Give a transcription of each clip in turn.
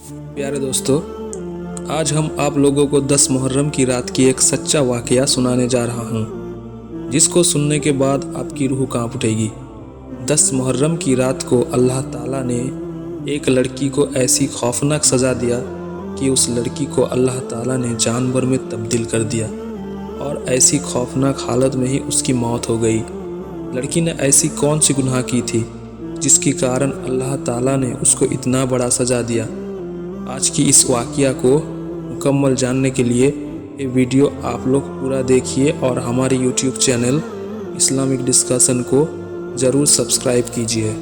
प्यारे दोस्तों, आज हम आप लोगों को 10 मुहर्रम की रात की एक सच्चा वाकया सुनाने जा रहा हूँ, जिसको सुनने के बाद आपकी रूह कांप उठेगी। 10 मुहर्रम की रात को अल्लाह ताला ने एक लड़की को ऐसी खौफनाक सज़ा दिया कि उस लड़की को अल्लाह ताला ने जानवर में तब्दील कर दिया और ऐसी खौफनाक हालत में ही उसकी मौत हो गई। लड़की ने ऐसी कौन सी गुनाह की थी जिसके कारण अल्लाह ताला ने उसको इतना बड़ा सज़ा दिया। आज की इस वाक़या को मुकम्मल जानने के लिए ये वीडियो आप लोग पूरा देखिए और हमारे YouTube चैनल इस्लामिक डिस्कशन को ज़रूर सब्सक्राइब कीजिए।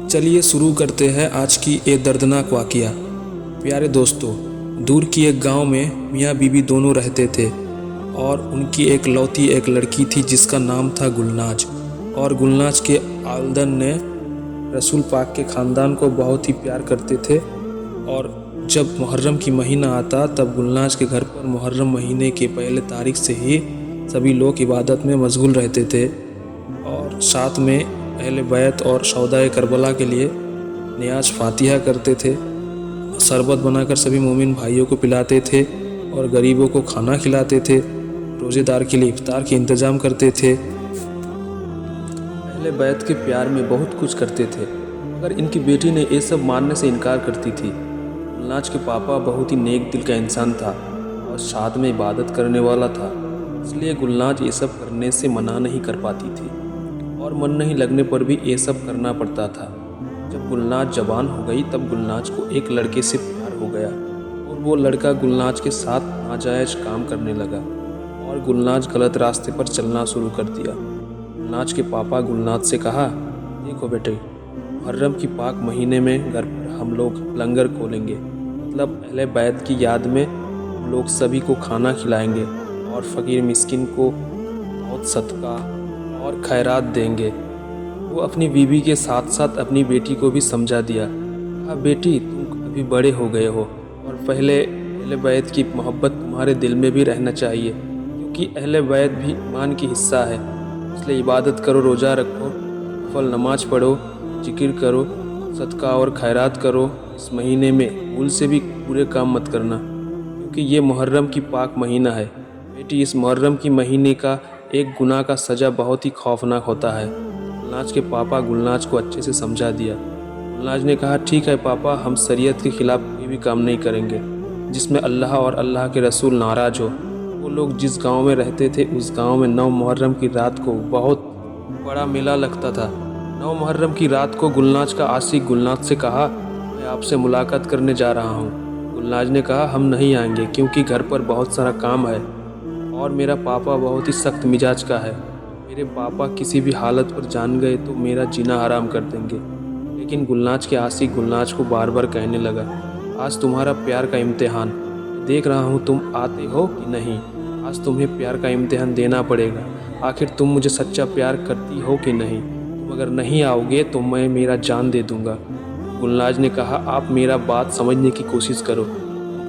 चलिए शुरू करते हैं आज की ये दर्दनाक वाक़या। प्यारे दोस्तों, दूर की एक गांव में मियाँ बीबी दोनों रहते थे और उनकी एक लौती एक लड़की थी जिसका नाम था गुलनाज। और गुलनाज के वालिदैन ने रसूल पाक के ख़ानदान को बहुत ही प्यार करते थे और जब मुहर्रम की महीना आता तब गुलनाज के घर पर मुहर्रम महीने के पहले तारीख से ही सभी लोग इबादत में मशगूल रहते थे और साथ में अहले बैत और शौदाए करबला के लिए नियाज फातिहा करते थे। शरबत बनाकर सभी मोमिन भाइयों को पिलाते थे और गरीबों को खाना खिलाते थे। रोज़ेदार के लिए इफ्तार के इंतज़ाम करते थे। अहले बैत के प्यार में बहुत कुछ करते थे, मगर इनकी बेटी ने ये सब मानने से इनकार करती थी। गुलनाज के पापा बहुत ही नेक दिल का इंसान था और साथ में इबादत करने वाला था, इसलिए गुलनाज ये सब करने से मना नहीं कर पाती थी और मन नहीं लगने पर भी ये सब करना पड़ता था। जब गुलनाज जवान हो गई तब गुलनाज को एक लड़के से प्यार हो गया और वो लड़का गुलनाज के साथ नाजायज़ काम करने लगा और गुलनाज गलत रास्ते पर चलना शुरू कर दिया। गुलनाज के पापा गुलनाज से कहा, देखो बेटे, मुहर्रम की पाक महीने में घर पर हम लोग लंगर खोलेंगे, मतलब अहले बैत की याद में हम लोग सभी को खाना खिलाएंगे और फ़कीर मिस्किन को बहुत सदका और खैरात देंगे। वो अपनी बीवी के साथ साथ अपनी बेटी को भी समझा दिया। कहा, बेटी, तुम अभी बड़े हो गए हो और पहले अहले बैत की मोहब्बत तुम्हारे दिल में भी रहना चाहिए, क्योंकि अहले बैत भी ईमान की हिस्सा है। इसलिए इबादत करो, रोज़ा रखो, नफल नमाज पढ़ो, जिक्र करो, सदका और खैरात करो। इस महीने में भूल से भी बुरे काम मत करना, क्योंकि ये मुहर्रम की पाक महीना है। बेटी, इस मुहर्रम की महीने का एक गुनाह का सज़ा बहुत ही खौफनाक होता है। गुलनाज के पापा गुलनाज को अच्छे से समझा दिया। गुलनाज ने कहा, ठीक है पापा, हम शरीयत के ख़िलाफ़ कोई भी काम नहीं करेंगे जिसमें अल्लाह और अल्लाह के रसूल नाराज़ हो। वो लोग जिस गांव में रहते थे उस गांव में 9 मुहर्रम की रात को बहुत बड़ा मेला लगता था। 9 मुहर्रम की रात को गुलनाज का आशिक गुलनाज से कहा, मैं आपसे मुलाकात करने जा रहा हूँ। गुलनाज ने कहा, हम नहीं आएंगे क्योंकि घर पर बहुत सारा काम है और मेरा पापा बहुत ही सख्त मिजाज का है। मेरे पापा किसी भी हालत पर जान गए तो मेरा जीना हराम कर देंगे। लेकिन गुलनाज के आशिक गुलनाज को बार बार कहने लगा, आज तुम्हारा प्यार का इम्तिहान, देख रहा हूँ तुम आते हो कि नहीं। आज तुम्हें प्यार का इम्तिहान देना पड़ेगा। आखिर तुम मुझे सच्चा प्यार करती हो कि नहीं। तुम अगर नहीं आओगे तो मैं मेरा जान दे दूँगा। गुलनाज ने कहा, आप मेरा बात समझने की कोशिश करो,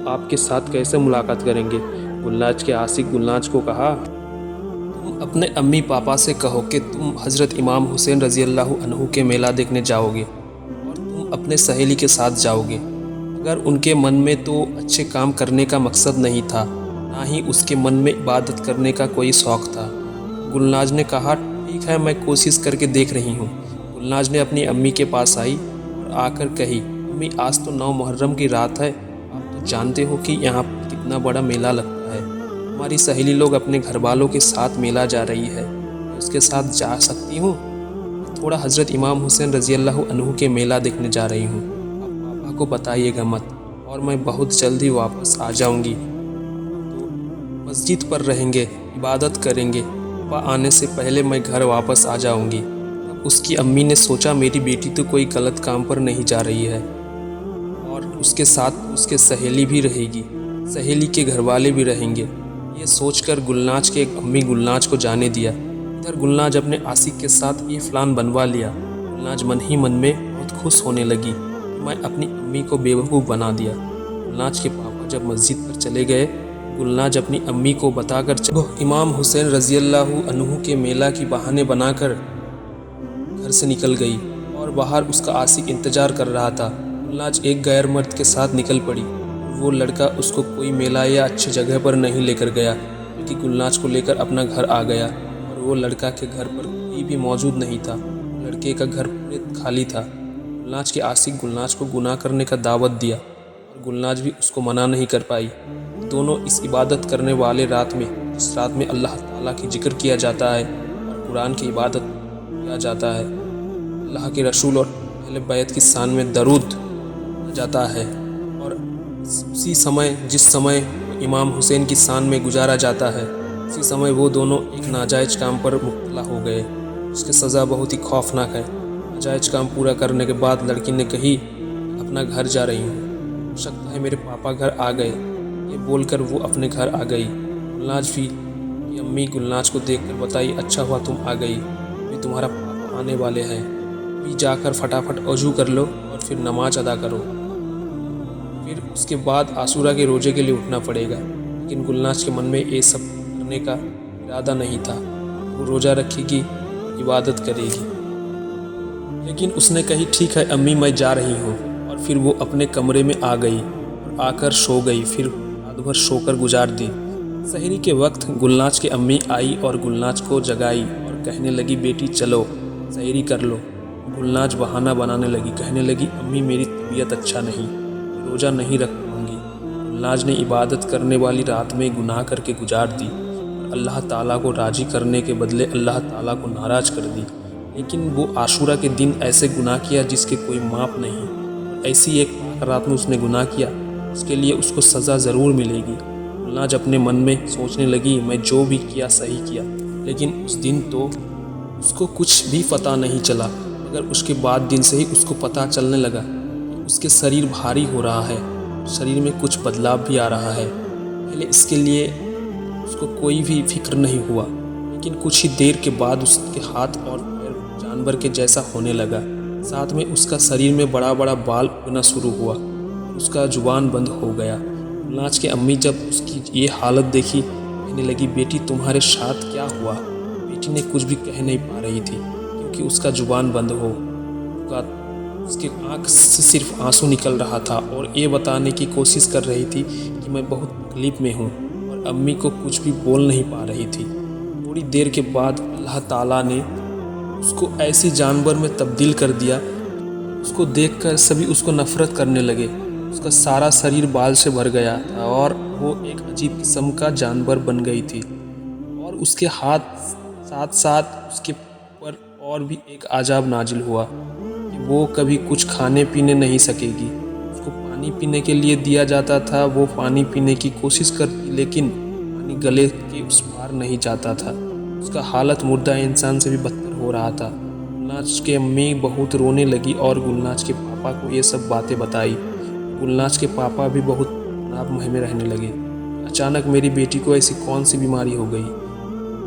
आपके साथ कैसे मुलाकात करेंगे। गुलनाज के आशिक गुलनाज को कहा, तुम अपने अम्मी पापा से कहो कि तुम हज़रत इमाम हुसैन रज़ी अल्लाह अन्हु के मेला देखने जाओगे और तुम अपने सहेली के साथ जाओगे। अगर उनके मन में तो अच्छे काम करने का मकसद नहीं था, ना ही उसके मन में इबादत करने का कोई शौक़ था। गुलनाज ने कहा, ठीक है, मैं कोशिश करके देख रही हूँ। गुलनाज ने अपनी अम्मी के पास आई और आकर कही, अम्मी, आज तो 9 मुहर्रम की रात है। आप तो जानते हो कि यहाँ पर कितना बड़ा मेला लगता है। हमारी सहेली लोग अपने घर वालों के साथ मेला जा रही है, मैं उसके साथ जा सकती हूँ। थोड़ा हज़रत इमाम हुसैन रज़ी अल्लाह अन्हु के मेला देखने जा रही हूँ। आप पापा को बताइएगा मत और मैं बहुत जल्दी वापस आ जाऊँगी। तो मस्जिद पर रहेंगे, इबादत करेंगे। पापा आने से पहले मैं घर वापस आ जाऊँगी। तब उसकी अम्मी ने सोचा, मेरी बेटी तो कोई गलत काम पर नहीं जा रही है और उसके साथ उसके सहेली भी रहेगी, सहेली के घर वाले भी रहेंगे। ये सोचकर गुलनाज के अम्मी गुलनाज को जाने दिया। इधर गुलनाज अपने आशिक के साथ ये प्लान बनवा लिया। गुलनाज मन ही मन में बहुत खुश होने लगी, मैं अपनी अम्मी को बेवकूफ़ बना दिया। गुलनाज के पापा जब मस्जिद पर चले गए, गुलनाज अपनी अम्मी को बताकर चलो इमाम हुसैन रज़ी अल्लाह अन्हु के मेला की बहाने बनाकर घर से निकल गई और बाहर उसका आशिक इंतज़ार कर रहा था। गुलनाज एक गैर मर्द के साथ निकल पड़ी। वो लड़का उसको कोई मेला या अच्छी जगह पर नहीं लेकर गया, बल्कि गुलनाज को लेकर अपना घर आ गया। और वो लड़का के घर पर कोई भी मौजूद नहीं था। लड़के का घर पूरे खाली था। गुलनाज के आशिक गुलनाज को गुनाह करने का दावत दिया और गुलनाज भी उसको मना नहीं कर पाई। दोनों इस इबादत करने वाले रात में, जिस रात में अल्लाह ताला की जिक्र किया जाता है और कुरान की इबादत किया जाता है, अल्लाह के रसूल और अहले बैत की शान में दरूद जाता है, और उसी समय जिस समय इमाम हुसैन की शान में गुजारा जाता है, उसी समय वो दोनों एक नाजायज़ काम पर मुब्तला हो गए। उसकी सज़ा बहुत ही खौफनाक है। नाजायज़ काम पूरा करने के बाद लड़की ने कही, अपना घर जा रही हूँ, हो सकता है मेरे पापा घर आ गए। ये बोलकर वो अपने घर आ गई। गुलनाज भी की अम्मी गुलनाज को देखकर बताई, अच्छा हुआ तुम आ गई, अभी तुम्हारा पापा आने वाले हैं, अभी जाकर फटाफट वज़ू कर लो और फिर नमाज अदा करो, फिर उसके बाद आशूरा के रोज़े के लिए उठना पड़ेगा। लेकिन गुलनाज के मन में ये सब करने का इरादा नहीं था। वो रोज़ा रखेगी, इबादत करेगी। लेकिन उसने कही, ठीक है अम्मी, मैं जा रही हूँ। और फिर वो अपने कमरे में आ गई और आकर सो गई। फिर रात भर सोकर गुजार दी। सहरी के वक्त गुलनाज की अम्मी आई और गुलनाज को जगाई और कहने लगी, बेटी चलो सहरी कर लो। गुलनाज बहाना बनाने लगी, कहने लगी, अम्मी मेरी तबीयत अच्छा नहीं, रोज़ा नहीं रख पाऊँगी। गुलनाज ने इबादत करने वाली रात में गुनाह करके गुजार दी और अल्लाह ताला को राज़ी करने के बदले अल्लाह ताला को नाराज़ कर दी। लेकिन वो आशूरा के दिन ऐसे गुनाह किया जिसके कोई माप नहीं, और ऐसी एक रात में उसने गुनाह किया, उसके लिए उसको सज़ा ज़रूर मिलेगी। गुलनाज अपने मन में सोचने लगी, मैं जो भी किया सही किया। लेकिन उस दिन तो उसको कुछ भी पता नहीं चला, मगर उसके बाद दिन से ही उसको पता चलने लगा कि उसके शरीर भारी हो रहा है, शरीर में कुछ बदलाव भी आ रहा है। पहले इसके लिए उसको कोई भी फिक्र नहीं हुआ, लेकिन कुछ ही देर के बाद उसके हाथ और पैर जानवर के जैसा होने लगा। साथ में उसका शरीर में बड़ा बड़ा बाल उगना शुरू हुआ और उसका जुबान बंद हो गया। गुलनाज की अम्मी जब उसकी ये हालत देखी, कहने लगी, बेटी तुम्हारे साथ क्या हुआ? बेटी ने कुछ भी कह नहीं पा रही थी, क्योंकि उसका जुबान बंद हो चुका। उसके आँख से सिर्फ आंसू निकल रहा था और ये बताने की कोशिश कर रही थी कि मैं बहुत तकलीफ़ में हूँ, और अम्मी को कुछ भी बोल नहीं पा रही थी। थोड़ी देर के बाद अल्लाह ताला ने उसको ऐसी जानवर में तब्दील कर दिया, उसको देखकर सभी उसको नफ़रत करने लगे। उसका सारा शरीर बाल से भर गया था और वो एक अजीब किस्म का जानवर बन गई थी, और उसके हाथ साथ साथ उसके पर और भी एक अजाब नाजिल हुआ कि वो कभी कुछ खाने पीने नहीं सकेगी। उसको पानी पीने के लिए दिया जाता था, वो पानी पीने की कोशिश करती, लेकिन पानी गले के उस पार नहीं जाता था। उसका हालत मुर्दा इंसान से भी बदतर हो रहा था। गुलनाज की अम्मी बहुत रोने लगी और गुलनाज के पापा को ये सब बातें बताई। गुलनाज के पापा भी बहुत तनाव में रहने लगे। अचानक मेरी बेटी को ऐसी कौन सी बीमारी हो गई?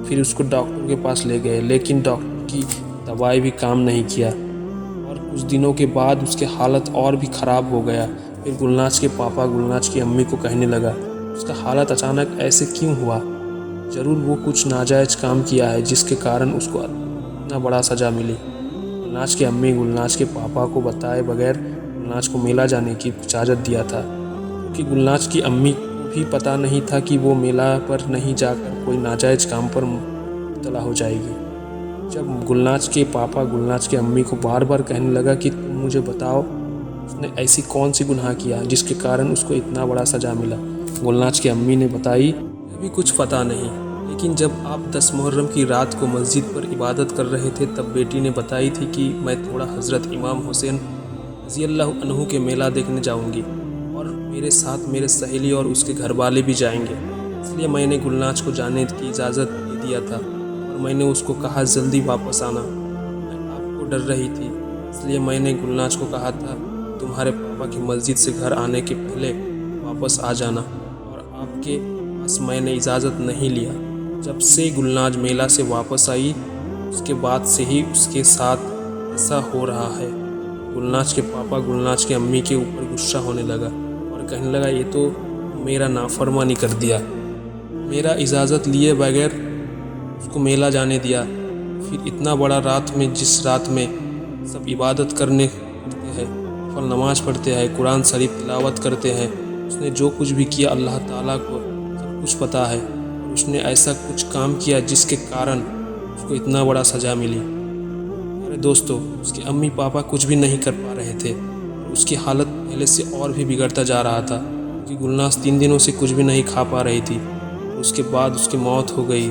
फिर उसको डॉक्टर के पास ले गए, लेकिन डॉक्टर की दवाई भी काम नहीं किया, और कुछ दिनों के बाद उसकी हालत और भी ख़राब हो गया। फिर गुलनाज के पापा गुलनाज की अम्मी को कहने लगा, उसका हालत अचानक ऐसे क्यों हुआ? ज़रूर वो कुछ नाजायज़ काम किया है जिसके कारण उसको इतना बड़ा सज़ा मिली। गुलनाज की अम्मी गुलनाज के पापा को बताए बगैर गुलनाज को मेला जाने की इजाज़त दिया था, क्योंकि गुलनाज की अम्मी को भी पता नहीं था कि वो मेला पर नहीं जाकर कोई नाजायज़ काम पर मुब्तला हो जाएगी। जब गुलनाज के पापा गुलनाज की अम्मी को बार बार कहने लगा कि तुम मुझे बताओ, उसने ऐसी कौन सी गुनाह किया जिसके कारण उसको इतना बड़ा सज़ा मिला, गुलनाज की अम्मी ने बताई, अभी कुछ पता नहीं, लेकिन जब आप 10 मुहर्रम की रात को मस्जिद पर इबादत कर रहे थे, तब बेटी ने बताई थी कि मैं थोड़ा हज़रत इमाम हुसैन रज़ियल्लाहु अन्हु के मेला देखने जाऊंगी, और मेरे साथ मेरे सहेली और उसके घर वाले भी जाएंगे। इसलिए मैंने गुलनाज को जाने की इजाज़त दे दिया था, और मैंने उसको कहा जल्दी वापस आना। मैं आपको डर रही थी, इसलिए मैंने गुलनाज को कहा था तुम्हारे पापा की मस्जिद से घर आने के पहले वापस आ जाना, और आपके पास मैंने इजाज़त नहीं लिया। जब से गुलनाज मेला से वापस आई, उसके बाद से ही उसके साथ ऐसा हो रहा है। गुलनाज के पापा गुलनाज की अम्मी के ऊपर गुस्सा होने लगा और कहने लगा, ये तो मेरा नाफरमानी कर दिया, मेरा इजाज़त लिए बगैर उसको मेला जाने दिया। फिर इतना बड़ा रात में, जिस रात में सब इबादत करते हैं, नफल नमाज पढ़ते हैं, कुरान शरीफ तिलावत करते हैं। उसने जो कुछ भी किया अल्लाह ताला को सब कुछ पता है। और उसने ऐसा कुछ काम किया जिसके कारण उसको इतना बड़ा सज़ा मिली। अरे दोस्तों, उसके अम्मी पापा कुछ भी नहीं कर पा रहे थे और उसकी हालत पहले से और भी बिगड़ता जा रहा था, क्योंकि गुलनाज 3 दिनों से कुछ भी नहीं खा पा रही थी। उसके बाद उसकी मौत हो गई।